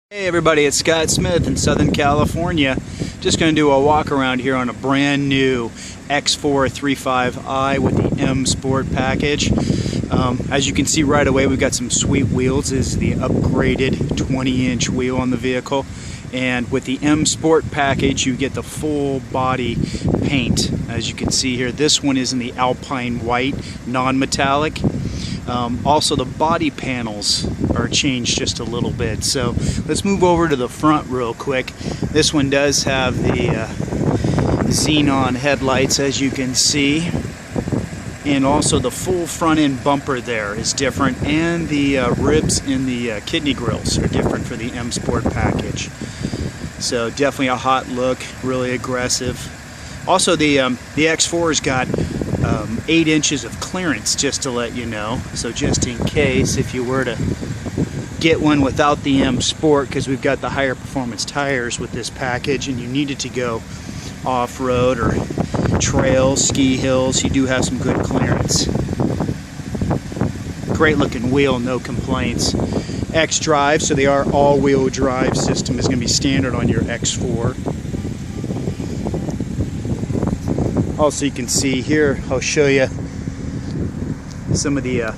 Hey everybody, it's Scott Smith in Southern California. Just going to do a walk around here on a brand new X435i with the M Sport package. As you can see right away, we've got some sweet wheels. This is the upgraded 20-inch wheel on the vehicle. And with the M Sport package, you get the full body paint. As you can see here, this one is in the Alpine white, non-metallic. Also, the body panels are changed just a little bit. So let's move over to the front real quick. This one does have the xenon headlights, as you can see. And also the full front end bumper there is different, and the ribs in the kidney grills are different for the M Sport package. So definitely a hot look, really aggressive. Also the X4's got 8 inches of clearance, just to let you know. So just in case, if you were to get one without the M Sport, because we've got the higher performance tires with this package, and you needed to go off-road or trails, ski hills, you do have some good clearance. Great looking wheel, no complaints. X-Drive, so they are all-wheel drive system, is going to be standard on your X4. Also, you can see here, I'll show you some of the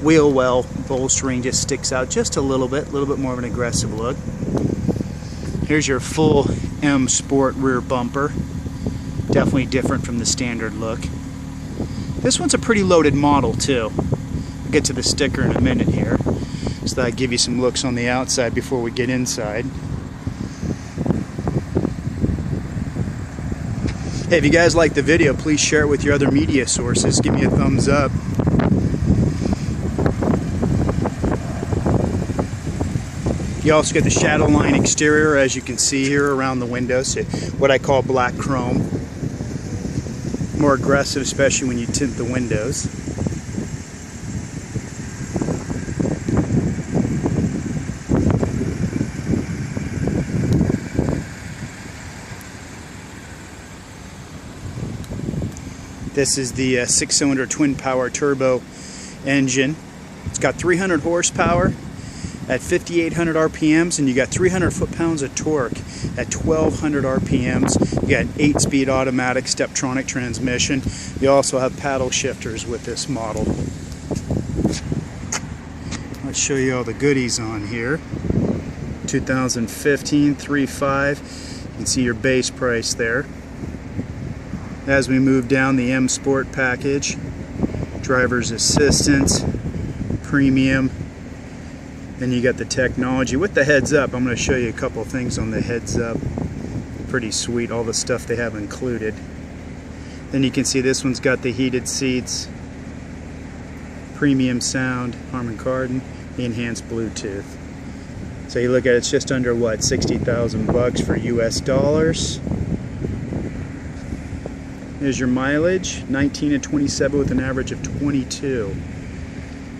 wheel well bolstering just sticks out just a little bit more of an aggressive look. Here's your full M Sport rear bumper. Definitely different from the standard look. This one's a pretty loaded model too. We'll get to the sticker in a minute here, so that I'll give you some looks on the outside before we get inside. Hey, if you guys like the video, please share it with your other media sources. Give me a thumbs up. You also get the shadow line exterior, as you can see here around the windows, so what I call black chrome. More aggressive, especially when you tint the windows. This is the 6-cylinder twin power turbo engine. It's got 300 horsepower at 5,800 RPMs, and you got 300 foot-pounds of torque at 1,200 RPMs. You got an 8-speed automatic Steptronic transmission. You also have paddle shifters with this model. Let's show you all the goodies on here. 2015 3.5. You can see your base price there. As we move down, the M Sport package, driver's assistance, premium, then you got the technology with the heads up. I'm going to show you a couple things on the heads up. Pretty sweet, all the stuff they have included. Then you can see this one's got the heated seats, premium sound, Harman Kardon, the enhanced Bluetooth. So you look at it, it's just under what, 60,000 bucks for US dollars. Here's your mileage, 19 and 27 with an average of 22.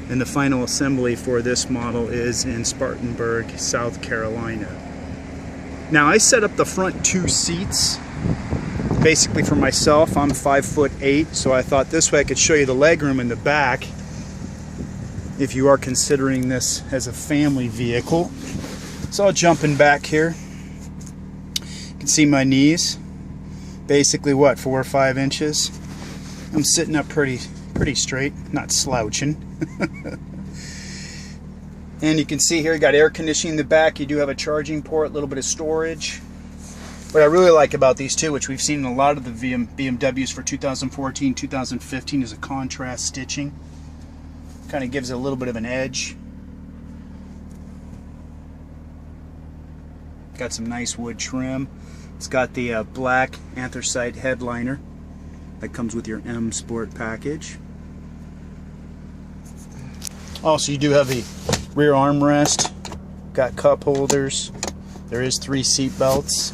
And the final assembly for this model is in Spartanburg, South Carolina. Now I set up the front 2 seats basically for myself. I'm 5'8", so I thought this way I could show you the legroom in the back if you are considering this as a family vehicle. So I'll jump in back here. You can see my knees. Basically what, 4 or 5 inches. I'm sitting up pretty straight, not slouching. And you can see here you got air conditioning in the back. You do have a charging port, a little bit of storage. What I really like about these two, which we've seen in a lot of the BMWs for 2014, 2015, is a contrast stitching. Kind of gives it a little bit of an edge. Got some nice wood trim. It's got the black anthracite headliner that comes with your M Sport package. Also, you do have the rear armrest, got cup holders. There is 3 seat belts.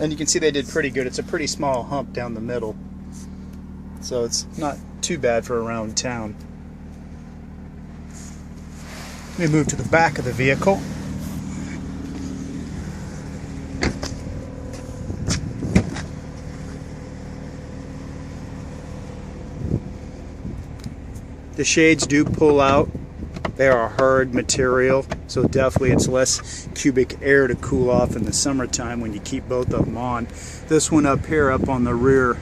And you can see they did pretty good. It's a pretty small hump down the middle, so it's not too bad for around town. Let me move to the back of the vehicle. The shades do pull out. They are a hard material, so definitely it's less cubic air to cool off in the summertime when you keep both of them on. This one up here, up on the rear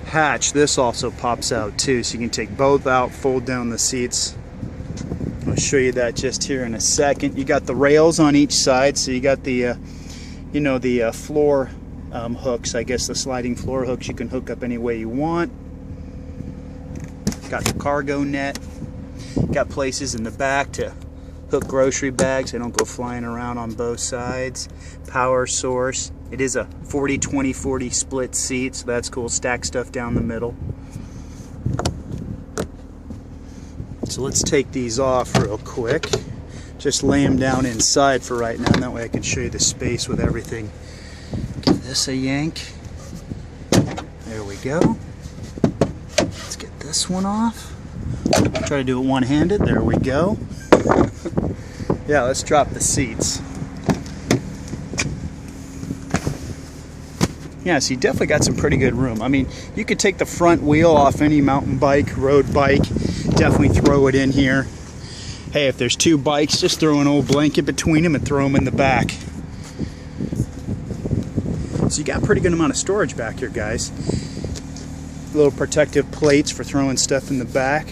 hatch, this also pops out too, so you can take both out, fold down the seats. I'll show you that just here in a second. You got the rails on each side, so you got the the floor hooks, I guess the sliding floor hooks you can hook up any way you want. Got the cargo net. Got places in the back to hook grocery bags. They don't go flying around on both sides. Power source. It is a 40-20-40 split seat, so that's cool. Stack stuff down the middle. So let's take these off real quick. Just lay them down inside for right now, and that way I can show you the space with everything. Give this a yank. There we go. Let's get this one off. Try to do it one-handed. There we go. Yeah, let's drop the seats. Yeah, so you definitely got some pretty good room. I mean, you could take the front wheel off any mountain bike, road bike, definitely throw it in here. Hey, if there's two bikes, just throw an old blanket between them and throw them in the back. So you got a pretty good amount of storage back here, guys. Little protective plates for throwing stuff in the back.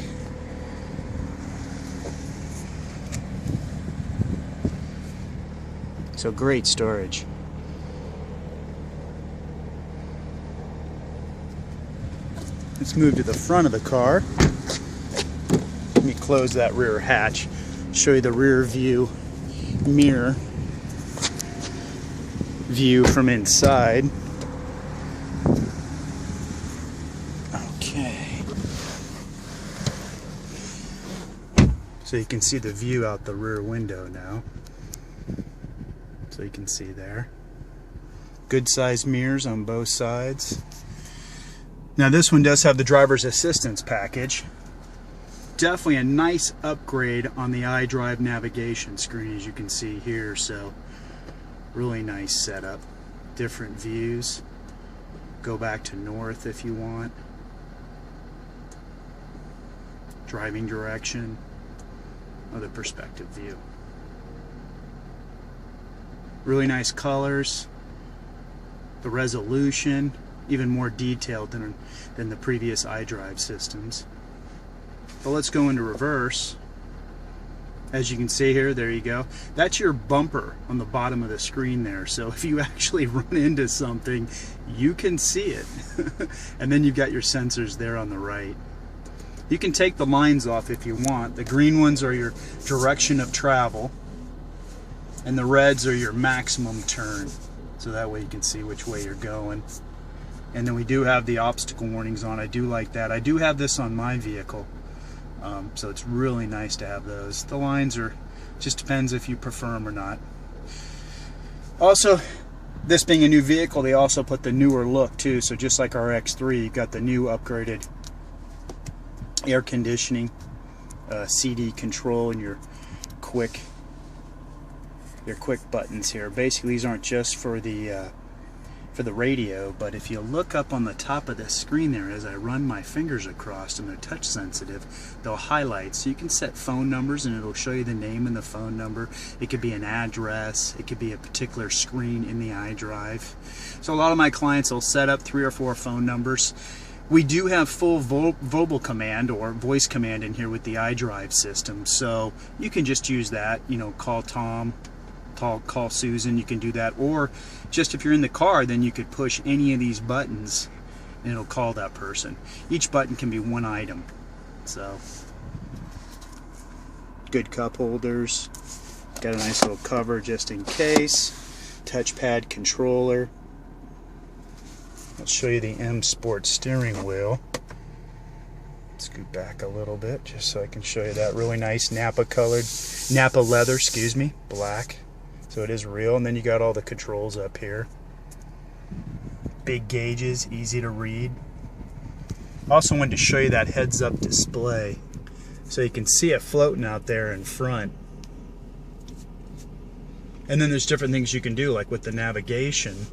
So great storage. Let's move to the front of the car. Let me close that rear hatch. Show you the rear view mirror view from inside. Okay. So you can see the view out the rear window now. So you can see there. Good sized mirrors on both sides. Now this one does have the driver's assistance package. Definitely a nice upgrade on the Idrive navigation screen, as you can see here. So really nice setup. Different views. Go back to north if you want. Driving direction. Other perspective view. Really nice colors. The resolution, even more detailed than the previous Idrive systems. But let's go into reverse. As you can see here, there you go. That's your bumper on the bottom of the screen there. So if you actually run into something, you can see it. And then you've got your sensors there on the right. You can take the lines off if you want. The green ones are your direction of travel, and the reds are your maximum turn. So that way you can see which way you're going. And then we do have the obstacle warnings on. I do like that. I do have this on my vehicle. So it's really nice to have those. The lines are, just depends if you prefer them or not. Also, this being a new vehicle, they also put the newer look too. So just like our X3, you've got the new upgraded air conditioning, CD control, and your quick buttons here. Basically, these aren't just for the radio, but if you look up on the top of the screen there, as I run my fingers across, and they're touch sensitive, they'll highlight, so you can set phone numbers and it'll show you the name and the phone number. It could be an address, it could be a particular screen in the Idrive. So a lot of my clients will set up 3 or 4 phone numbers. We do have full verbal command or voice command in here with the Idrive system, so you can just use that, you know, call Tom, call Susan, you can do that. Or just if you're in the car, then you could push any of these buttons and it'll call that person. Each button can be one item. So good cup holders, got a nice little cover just in case. Touchpad controller. I'll show you the M Sport steering wheel. Scoot back a little bit just so I can show you that. Really nice Napa leather, excuse me, black. So it is real. And then you got all the controls up here. Big gauges, easy to read. Also wanted to show you that heads-up display so you can see it floating out there in front. And then there's different things you can do, like with the navigation.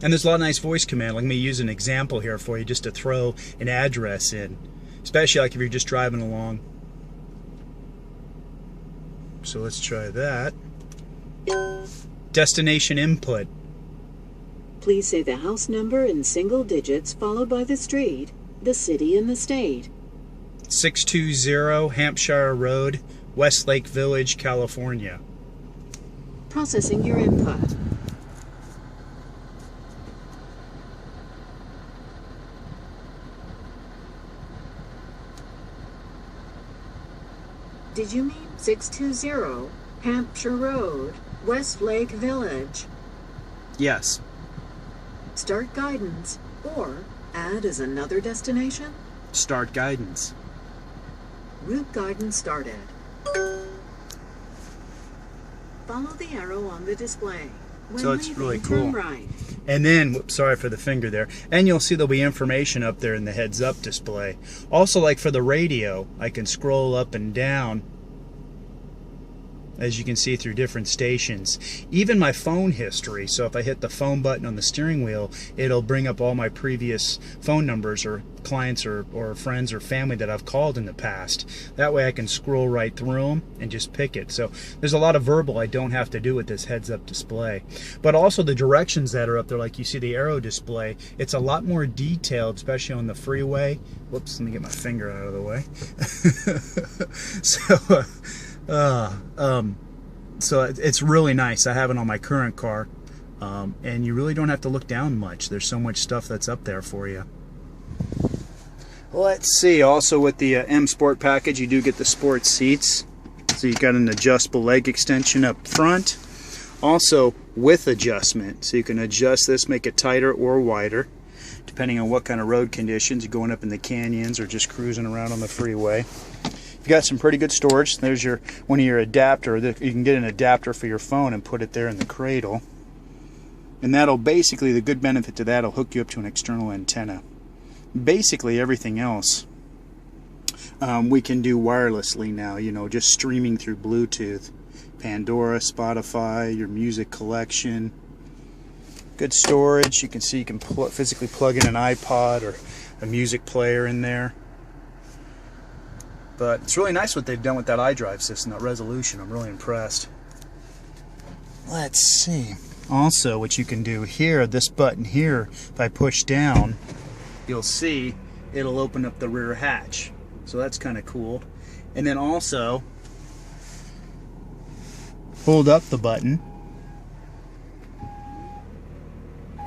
And there's a lot of nice voice command. Let me use an example here for you just to throw an address in, especially like if you're just driving along. So let's try that. Destination input. Please say the house number in single digits followed by the street, the city, and the state. 620 Hampshire Road, Westlake Village, California. Processing your input. Did you mean 620 Hampshire Road, Westlake Village? Yes. Start guidance or add as another destination? Start guidance. Route guidance started. Follow the arrow on the display. When So it's leaving, really turn cool. right. And then, whoops, sorry for the finger there. And you'll see there'll be information up there in the heads up display. Also, like for the radio, I can scroll up and down, as you can see, through different stations. Even my phone history, so if I hit the phone button on the steering wheel, it'll bring up all my previous phone numbers or clients or friends or family that I've called in the past. That way I can scroll right through them and just pick it. So there's a lot of verbal I don't have to do with this heads-up display. But also the directions that are up there, like you see the arrow display, it's a lot more detailed, especially on the freeway. Whoops, let me get my finger out of the way. So it's really nice. I have it on my current car, and you really don't have to look down much. There's so much stuff that's up there for you. Let's see, also with the M Sport package, you do get the sport seats. So you've got an adjustable leg extension up front. Also with adjustment, so you can adjust this, make it tighter or wider, depending on what kind of road conditions, you're going up in the canyons or just cruising around on the freeway. You've got some pretty good storage. There's your one of your adapter. You can get an adapter for your phone and put it there in the cradle. And that'll basically, the good benefit to that, will hook you up to an external antenna. Basically everything else we can do wirelessly now, you know, just streaming through Bluetooth. Pandora, Spotify, your music collection. Good storage. You can see you can physically plug in an iPod or a music player in there. But it's really nice what they've done with that Idrive system, that resolution. I'm really impressed. Let's see. Also, what you can do here, this button here, if I push down, you'll see it'll open up the rear hatch. So that's kind of cool. And then also, hold up the button,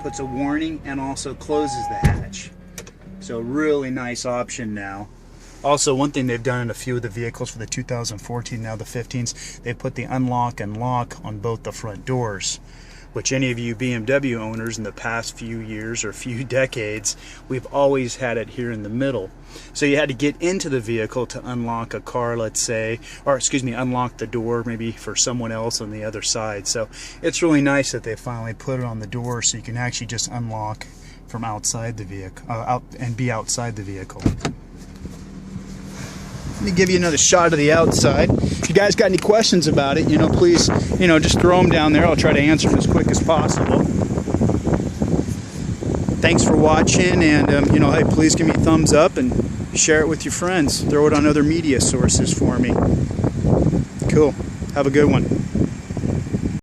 puts a warning and also closes the hatch. So really nice option now. Also, one thing they've done in a few of the vehicles for the 2014, now the 15s, they put the unlock and lock on both the front doors, which any of you BMW owners in the past few years or few decades, we've always had it here in the middle. So you had to get into the vehicle to unlock a car, let's say, or excuse me, unlock the door maybe for someone else on the other side. So it's really nice that they finally put it on the door so you can actually just unlock from outside the vehicle, and be outside the vehicle. Let me give you another shot of the outside. If you guys got any questions about it, please, just throw them down there. I'll try to answer them as quick as possible. Thanks for watching, and hey, please give me a thumbs up and share it with your friends. Throw it on other media sources for me. Cool. Have a good one.